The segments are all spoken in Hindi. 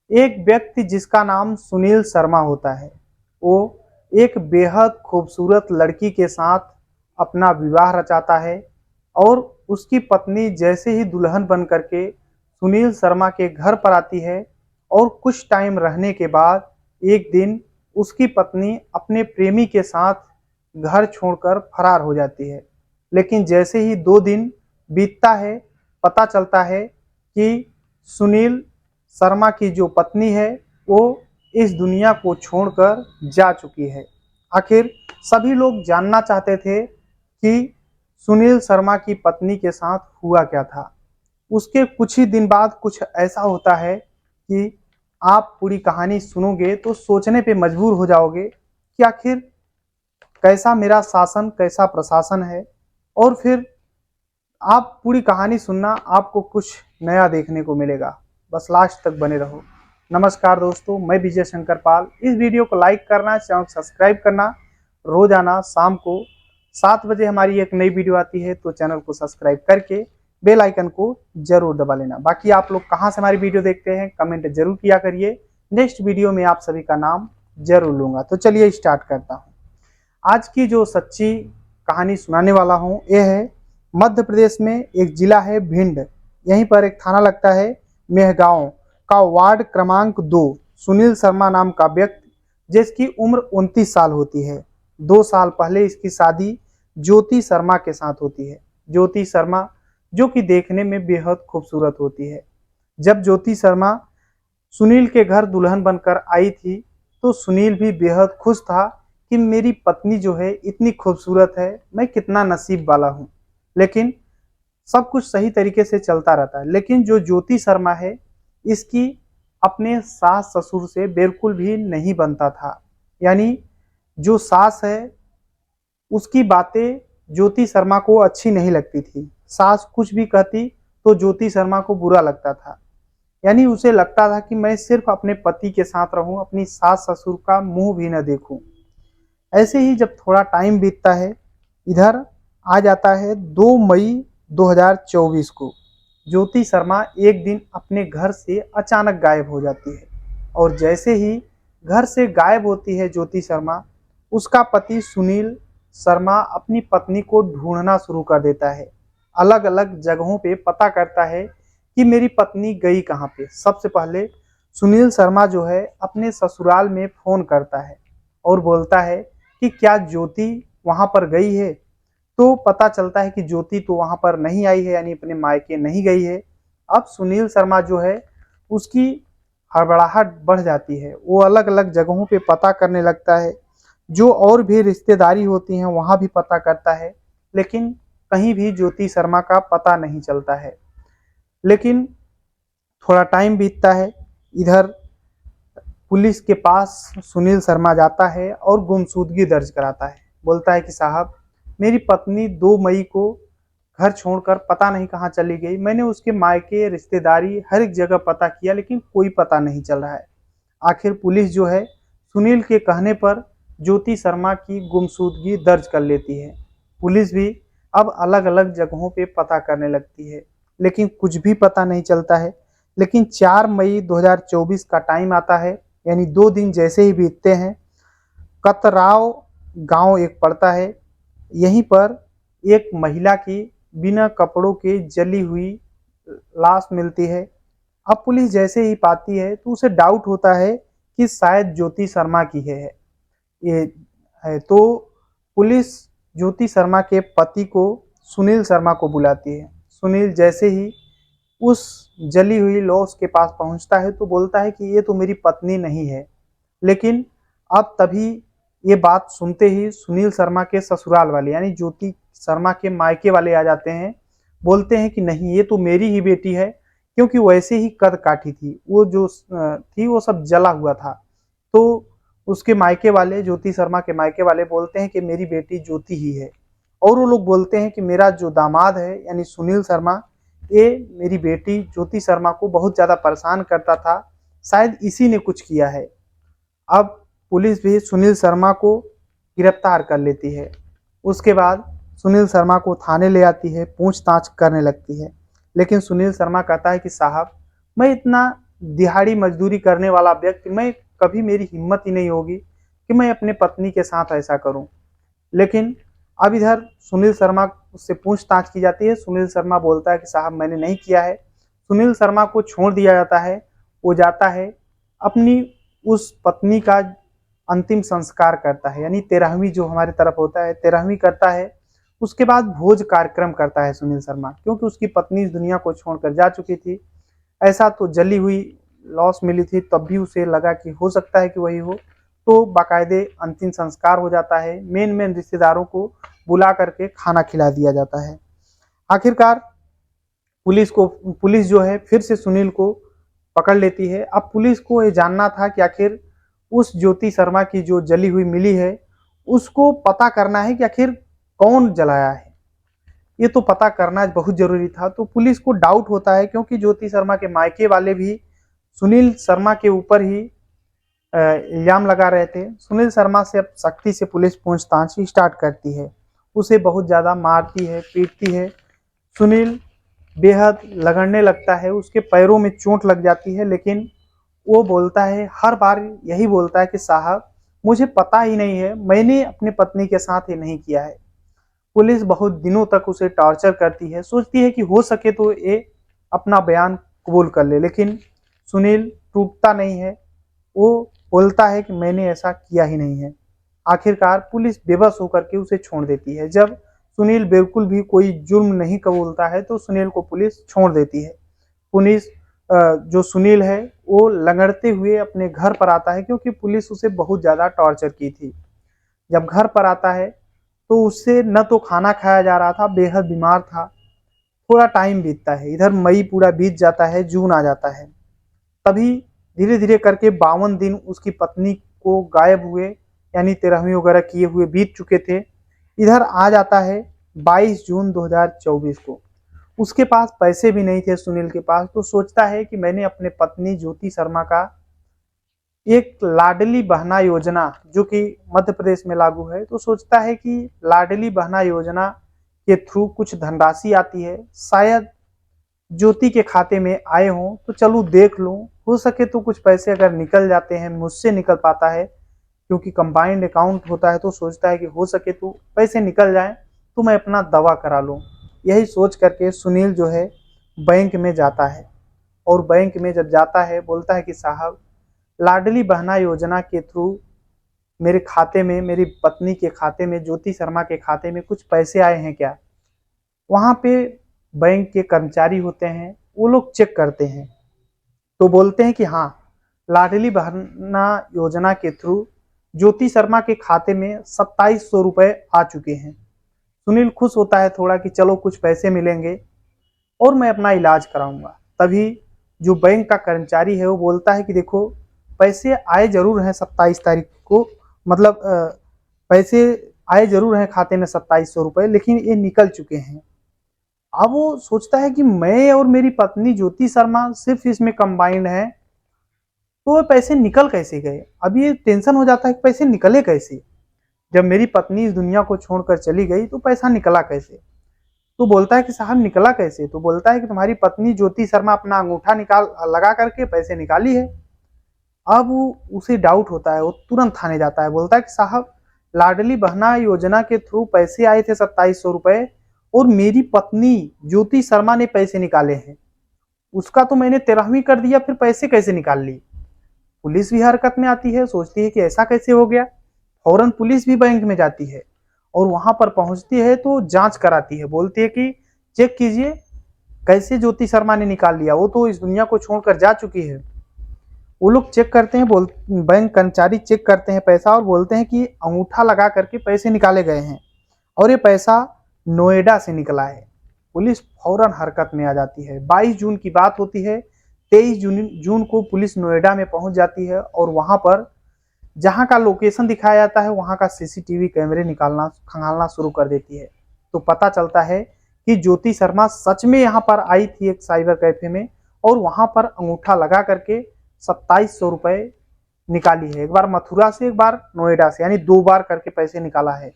एक व्यक्ति जिसका नाम सुनील शर्मा होता है, वो एक बेहद खूबसूरत लड़की के साथ अपना विवाह रचाता है और उसकी पत्नी जैसे ही दुल्हन बन करके सुनील शर्मा के घर पर आती है और कुछ टाइम रहने के बाद एक दिन उसकी पत्नी अपने प्रेमी के साथ घर छोड़कर फरार हो जाती है। लेकिन जैसे ही 2 दिन बीतता है, पता चलता है कि सुनील शर्मा की जो पत्नी है वो इस दुनिया को छोड़कर जा चुकी है। आखिर सभी लोग जानना चाहते थे कि सुनील शर्मा की पत्नी के साथ हुआ क्या था। उसके कुछ ही दिन बाद कुछ ऐसा होता है कि आप पूरी कहानी सुनोगे तो सोचने पे मजबूर हो जाओगे कि आखिर कैसा मेरा शासन, कैसा प्रशासन है। और फिर आप पूरी कहानी सुनना, आपको कुछ नया देखने को मिलेगा। बस लास्ट तक बने रहो। नमस्कार दोस्तों, मैं विजय शंकर पाल। इस वीडियो को लाइक करना, चैनल को सब्सक्राइब करना। रोजाना शाम को 7 बजे हमारी एक नई वीडियो आती है, तो चैनल को सब्सक्राइब करके बेल आइकन को जरूर दबा लेना। बाकी आप लोग कहाँ से हमारी वीडियो देखते हैं कमेंट जरूर किया करिए। नेक्स्ट वीडियो में आप सभी का नाम जरूर लूंगा। तो चलिए स्टार्ट करता हूँ। आज की जो सच्ची कहानी सुनाने वाला हूँ यह है मध्य प्रदेश में एक जिला है भिंड। यहीं पर एक थाना लगता है मेहगांव का वार्ड क्रमांक 2। सुनील शर्मा नाम का व्यक्ति जिसकी उम्र 29 साल होती है। 2 साल पहले इसकी शादी ज्योति शर्मा के साथ होती है। ज्योति शर्मा जो कि देखने में बेहद खूबसूरत होती है। जब ज्योति शर्मा सुनील के घर दुल्हन बनकर आई थी तो सुनील भी बेहद खुश था कि मेरी पत्नी जो है इतनी खूबसूरत है, मैं कितना नसीब वाला हूँ। लेकिन सब कुछ सही तरीके से चलता रहता है। लेकिन जो ज्योति शर्मा है इसकी अपने सास ससुर से बिल्कुल भी नहीं बनता था। यानी जो सास है उसकी बातें ज्योति शर्मा को अच्छी नहीं लगती थी। सास कुछ भी कहती तो ज्योति शर्मा को बुरा लगता था। यानी उसे लगता था कि मैं सिर्फ अपने पति के साथ रहूं, अपनी सास ससुर का मुंह भी न देखूं। ऐसे ही जब थोड़ा टाइम बीतता है, इधर आ जाता है 2 मई 2024 को। ज्योति शर्मा एक दिन अपने घर से अचानक गायब हो जाती है और जैसे ही घर से गायब होती है ज्योति शर्मा, उसका पति सुनील शर्मा अपनी पत्नी को ढूंढना शुरू कर देता है। अलग अलग जगहों पे पता करता है कि मेरी पत्नी गई कहाँ पे। सबसे पहले सुनील शर्मा जो है अपने ससुराल में फ़ोन करता है और बोलता है कि क्या ज्योति वहाँ पर गई है। तो पता चलता है कि ज्योति तो वहाँ पर नहीं आई है, यानी अपने मायके नहीं गई है। अब सुनील शर्मा जो है उसकी हड़बड़ाहट बढ़ जाती है। वो अलग अलग जगहों पे पता करने लगता है, जो और भी रिश्तेदारी होती हैं वहाँ भी पता करता है, लेकिन कहीं भी ज्योति शर्मा का पता नहीं चलता है। लेकिन थोड़ा टाइम बीतता है, इधर पुलिस के पास सुनील शर्मा जाता है और गुमशुदगी दर्ज कराता है। बोलता है कि साहब, मेरी पत्नी 2 मई को घर छोड़कर पता नहीं कहाँ चली गई। मैंने उसके मायके, रिश्तेदारी हर एक जगह पता किया लेकिन कोई पता नहीं चल रहा है। आखिर पुलिस जो है सुनील के कहने पर ज्योति शर्मा की गुमशुदगी दर्ज कर लेती है। पुलिस भी अब अलग अलग जगहों पे पता करने लगती है लेकिन कुछ भी पता नहीं चलता है। लेकिन 4 मई 2024 का टाइम आता है, यानी 2 दिन जैसे ही बीतते हैं, कतराव गांव एक पड़ता है। यहीं पर एक महिला की बिना कपड़ों के जली हुई लाश मिलती है। अब पुलिस जैसे ही पाती है तो उसे डाउट होता है कि शायद ज्योति शर्मा की ये है। तो पुलिस ज्योति शर्मा के पति को, सुनील शर्मा को बुलाती है। सुनील जैसे ही उस जली हुई लाश के पास पहुंचता है तो बोलता है कि ये तो मेरी पत्नी नहीं है। लेकिन अब तभी ये बात सुनते ही सुनील शर्मा के ससुराल वाले, यानी ज्योति शर्मा के मायके वाले आ जाते हैं। बोलते हैं कि नहीं, ये तो मेरी ही बेटी है, क्योंकि वैसे ही कद काठी थी, वो जो थी वो सब जला हुआ था। तो उसके मायके वाले, ज्योति शर्मा के मायके वाले बोलते हैं कि मेरी बेटी ज्योति ही है। और वो लोग बोलते हैं कि मेरा जो दामाद है यानी सुनील शर्मा, ये मेरी बेटी ज्योति शर्मा को बहुत ज़्यादा परेशान करता था, शायद इसी ने कुछ किया है। अब पुलिस भी सुनील शर्मा को गिरफ्तार कर लेती है। उसके बाद सुनील शर्मा को थाने ले आती है, पूछताछ करने लगती है। लेकिन सुनील शर्मा कहता है कि साहब, मैं इतना दिहाड़ी मजदूरी करने वाला व्यक्ति, मैं कभी मेरी हिम्मत ही नहीं होगी कि मैं अपने पत्नी के साथ ऐसा करूं। लेकिन अब इधर सुनील शर्मा से पूछताछ की जाती है। सुनील शर्मा बोलता है कि साहब मैंने नहीं किया है। सुनील शर्मा को छोड़ दिया जाता है। वो जाता है अपनी उस पत्नी का अंतिम संस्कार करता है, यानी 13वीं जो हमारे तरफ होता है 13वीं करता है। उसके बाद भोज कार्यक्रम करता है सुनील शर्मा, क्योंकि उसकी पत्नी इस दुनिया को छोड़कर जा चुकी थी। ऐसा तो जली हुई लॉस मिली थी, तब भी उसे लगा कि हो सकता है कि वही हो। तो बाकायदे अंतिम संस्कार हो जाता है। मेन मेन रिश्तेदारों को बुला करके खाना खिला दिया जाता है। आखिरकार पुलिस जो है फिर से सुनील को पकड़ लेती है। अब पुलिस को ये जानना था कि आखिर उस ज्योति शर्मा की जो जली हुई मिली है उसको पता करना है कि आखिर कौन जलाया है। ये तो पता करना बहुत जरूरी था। तो पुलिस को डाउट होता है, क्योंकि ज्योति शर्मा के मायके वाले भी सुनील शर्मा के ऊपर ही इल्जाम लगा रहे थे। सुनील शर्मा से अब सख्ती से पुलिस पूछताछ स्टार्ट करती है। उसे बहुत ज़्यादा मारती है, पीटती है। सुनील बेहद लगड़ने लगता है, उसके पैरों में चोट लग जाती है। लेकिन वो बोलता है, हर बार यही बोलता है कि साहब मुझे पता ही नहीं है, मैंने अपनी पत्नी के साथ ये नहीं किया है। पुलिस बहुत दिनों तक उसे टॉर्चर करती है, सोचती है कि हो सके तो ये अपना बयान कबूल कर ले। लेकिन सुनील टूटता नहीं है। वो बोलता है कि मैंने ऐसा किया ही नहीं है। आखिरकार पुलिस बेबस होकर के उसे छोड़ देती है। जब सुनील बिल्कुल भी कोई जुर्म नहीं कबूलता है तो सुनील को पुलिस छोड़ देती है। पुलिस जो सुनील है वो लगड़ते हुए अपने घर पर आता है, क्योंकि पुलिस उसे बहुत ज़्यादा टॉर्चर की थी। जब घर पर आता है तो उससे न तो खाना खाया जा रहा था, बेहद बीमार था। थोड़ा टाइम बीतता है, इधर मई पूरा बीत जाता है, जून आ जाता है। तभी धीरे धीरे करके 52 दिन उसकी पत्नी को गायब हुए, यानी 13वीं वगैरह किए हुए बीत चुके थे। इधर आ जाता है 22 जून 2024 को। उसके पास पैसे भी नहीं थे सुनील के पास। तो सोचता है कि मैंने अपने पत्नी ज्योति शर्मा का एक लाडली बहना योजना जो कि मध्य प्रदेश में लागू है, तो सोचता है कि लाडली बहना योजना के थ्रू कुछ धनराशि आती है, शायद ज्योति के खाते में आए हों, तो चलूँ देख लूँ, हो सके तो कुछ पैसे अगर निकल जाते हैं, मुझसे निकल पाता है, क्योंकि कंबाइंड अकाउंट होता है। तो सोचता है कि हो सके तो पैसे निकल जाएं तो मैं अपना दवा करा लूँ। यही सोच करके सुनील जो है बैंक में जाता है। और बैंक में जब जाता है बोलता है कि साहब लाडली बहना योजना के थ्रू मेरे खाते में, मेरी पत्नी के खाते में, ज्योति शर्मा के खाते में कुछ पैसे आए हैं क्या। वहाँ पे बैंक के कर्मचारी होते हैं, वो लोग चेक करते हैं तो बोलते हैं कि हाँ, लाडली बहना योजना के थ्रू ज्योति शर्मा के खाते में 2700 रुपए आ चुके हैं। सुनील खुश होता है थोड़ा कि चलो कुछ पैसे मिलेंगे और मैं अपना इलाज कराऊंगा। तभी जो बैंक का कर्मचारी है वो बोलता है कि देखो, पैसे आए जरूर हैं 27 तारीख को, मतलब पैसे आए जरूर हैं खाते में 2700 रुपए, लेकिन ये निकल चुके हैं। अब वो सोचता है कि मैं और मेरी पत्नी ज्योति शर्मा सिर्फ इसमें कंबाइंड है, तो वो पैसे निकल कैसे गए। अब ये टेंशन हो जाता है कि पैसे निकले कैसे, जब मेरी पत्नी इस दुनिया को छोड़कर चली गई तो पैसा निकला कैसे। तो बोलता है कि साहब निकला कैसे। तो बोलता है कि तुम्हारी पत्नी ज्योति शर्मा अपना अंगूठा निकाल लगा करके पैसे निकाली है। अब उसे डाउट होता है, वो तुरंत थाने जाता है। बोलता है कि साहब लाडली बहना योजना के थ्रू पैसे आए थे 2700 रुपए, और मेरी पत्नी ज्योति शर्मा ने पैसे निकाले हैं, उसका तो मैंने 13वीं कर दिया, फिर पैसे कैसे निकाल ली। पुलिस भी हरकत में आती है, सोचती है कि ऐसा कैसे हो गया। फौरन पुलिस भी बैंक में जाती है और वहां पर पहुंचती है तो जांच कराती है। बोलती है कि चेक कीजिए कैसे ज्योति शर्मा ने निकाल लिया, वो तो इस दुनिया को छोड़कर जा चुकी है। वो लोग चेक करते हैं, बैंक कर्मचारी चेक करते हैं पैसा और बोलते हैं कि अंगूठा लगा करके पैसे निकाले गए हैं और ये पैसा नोएडा से निकला है। पुलिस फौरन हरकत में आ जाती है। 22 जून की बात होती है। 23 जून को पुलिस नोएडा में पहुंच जाती है और वहां पर जहां का लोकेशन दिखाया जाता है वहां का सीसीटीवी कैमरे निकालना खंगालना शुरू कर देती है। तो पता चलता है कि ज्योति शर्मा सच में यहाँ पर आई थी एक साइबर कैफे में, और वहां पर अंगूठा लगा करके 2700 रुपए निकाली है। एक बार मथुरा से, एक बार नोएडा से, यानी 2 बार करके पैसे निकाला है।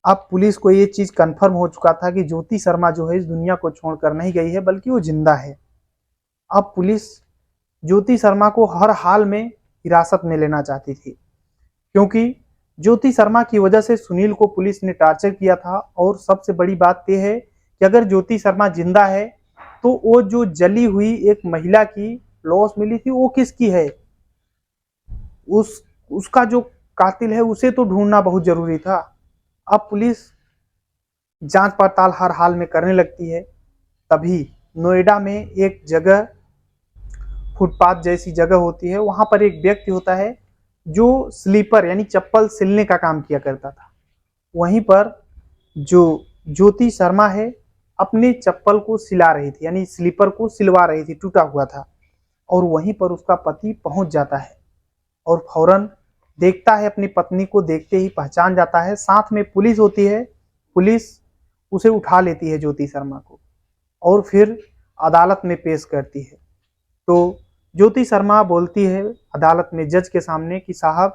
अब पुलिस को ये चीज कंफर्म हो चुका था कि ज्योति शर्मा जो है इस दुनिया को छोड़कर नहीं गई है, बल्कि वो जिंदा है। अब पुलिस ज्योति शर्मा को हर हाल में हिरासत में लेना चाहती थी, क्योंकि ज्योति शर्मा की वजह से सुनील को पुलिस ने टॉर्चर किया था। और सबसे बड़ी बात यह है कि अगर ज्योति शर्मा जिंदा है तो वो जो जली हुई एक महिला की लाश मिली थी वो किसकी है, उसका जो कातिल है उसे तो ढूंढना बहुत जरूरी था। अब पुलिस जांच पड़ताल हर हाल में करने लगती है। तभी नोएडा में एक जगह, फुटपाथ जैसी जगह होती है, वहां पर एक व्यक्ति होता है जो स्लीपर यानी चप्पल सिलने का काम किया करता था। वहीं पर जो ज्योति शर्मा है अपनी चप्पल को सिला रही थी, यानी स्लीपर को सिलवा रही थी, टूटा हुआ था। और वहीं पर उसका पति पहुंच जाता है और फौरन देखता है, अपनी पत्नी को देखते ही पहचान जाता है। साथ में पुलिस होती है, पुलिस उसे उठा लेती है ज्योति शर्मा को और फिर अदालत में पेश करती है। तो ज्योति शर्मा बोलती है अदालत में जज के सामने कि साहब,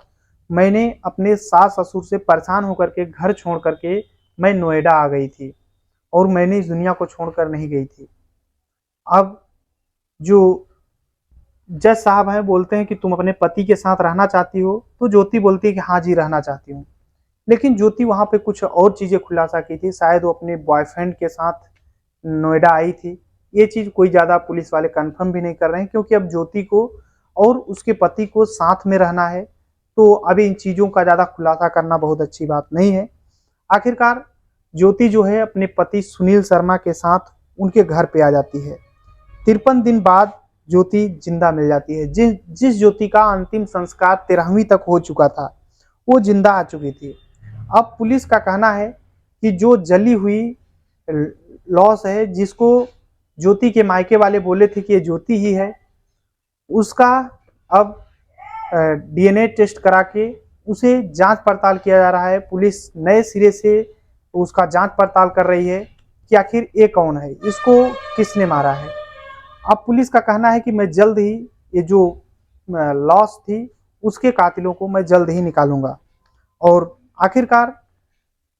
मैंने अपने सास ससुर से परेशान होकर के घर छोड़ करके मैं नोएडा आ गई थी और मैंने इस दुनिया को छोड़कर नहीं गई थी। अब जो जज साहब हैं बोलते हैं कि तुम अपने पति के साथ रहना चाहती हो, तो ज्योति बोलती है कि हाँ जी रहना चाहती हूँ। लेकिन ज्योति वहां पे कुछ और चीजें खुलासा की थी, शायद वो अपने बॉयफ्रेंड के साथ नोएडा आई थी। ये चीज कोई ज्यादा पुलिस वाले कंफर्म भी नहीं कर रहे हैं, क्योंकि अब ज्योति को और उसके पति को साथ में रहना है, तो अभी इन चीजों का ज्यादा खुलासा करना बहुत अच्छी बात नहीं है। आखिरकार ज्योति जो है अपने पति सुनील शर्मा के साथ उनके घर पे आ जाती है। 53 दिन बाद ज्योति जिंदा मिल जाती है। जिस ज्योति का अंतिम संस्कार 13वीं तक हो चुका था, वो जिंदा आ चुकी थी। अब पुलिस का कहना है कि जो जली हुई लॉस है, जिसको ज्योति के मायके वाले बोले थे कि ये ज्योति ही है, उसका अब डीएनए टेस्ट करा के उसे जांच पड़ताल किया जा रहा है। पुलिस नए सिरे से उसका जांच पड़ताल कर रही है कि आखिर ये कौन है, इसको किसने मारा है। अब पुलिस का कहना है कि मैं जल्द ही ये जो लॉस थी उसके कातिलों को मैं जल्द ही निकालूंगा। और आखिरकार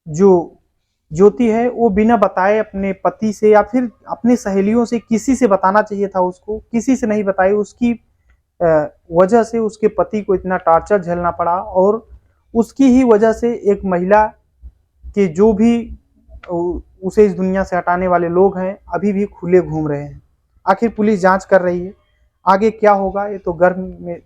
जो ज्योति है वो बिना बताए अपने पति से या फिर अपनी सहेलियों से, किसी से बताना चाहिए था उसको, किसी से नहीं बताई। उसकी वजह से उसके पति को इतना टॉर्चर झेलना पड़ा और उसकी ही वजह से एक महिला के जो भी उसे इस दुनिया से हटाने वाले लोग हैं अभी भी खुले घूम रहे हैं। आखिर पुलिस जांच कर रही है, आगे क्या होगा ये तो गर्भ में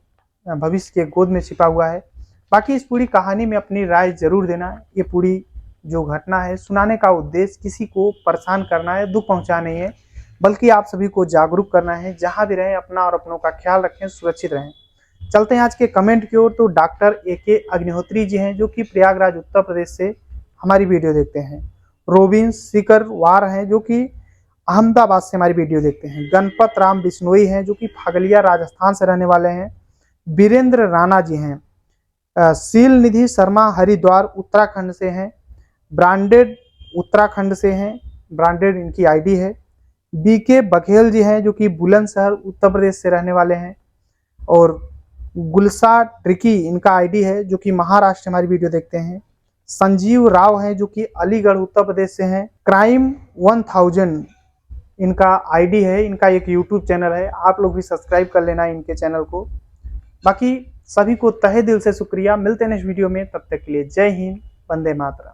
भविष्य के गोद में छिपा हुआ है। बाकी इस पूरी कहानी में अपनी राय जरूर देना। ये पूरी जो घटना है सुनाने का उद्देश्य किसी को परेशान करना है, दुख पहुंचाना नहीं है, बल्कि आप सभी को जागरूक करना है। जहां भी रहें अपना और अपनों का ख्याल रखें, सुरक्षित रहें। चलते हैं आज के कमेंट की ओर। तो डॉक्टर AK अग्निहोत्री जी हैं जो कि प्रयागराज उत्तर प्रदेश से हमारी वीडियो देखते हैं। रोबिन सिकरवार हैं जो कि अहमदाबाद से हमारी वीडियो देखते हैं। गणपत राम बिश्नोई हैं जो कि फागलिया राजस्थान से रहने वाले हैं। बीरेंद्र राणा जी हैं। शील निधि शर्मा हरिद्वार उत्तराखंड से हैं। ब्रांडेड उत्तराखंड से हैं, ब्रांडेड इनकी आईडी है। BK बघेल जी हैं जो कि बुलंदशहर उत्तर प्रदेश से रहने वाले हैं। और गुलसा ट्रिकी इनका आईडी है जो कि महाराष्ट्र से हमारी वीडियो देखते हैं। संजीव राव हैं जो कि अलीगढ़ उत्तर प्रदेश से हैं। क्राइम 1000 इनका आईडी है, इनका एक यूट्यूब चैनल है, आप लोग भी सब्सक्राइब कर लेना इनके चैनल को। बाकी सभी को तहे दिल से शुक्रिया। मिलते हैं नेक्स्ट वीडियो में, तब तक के लिए जय हिंद, वंदे मातरम।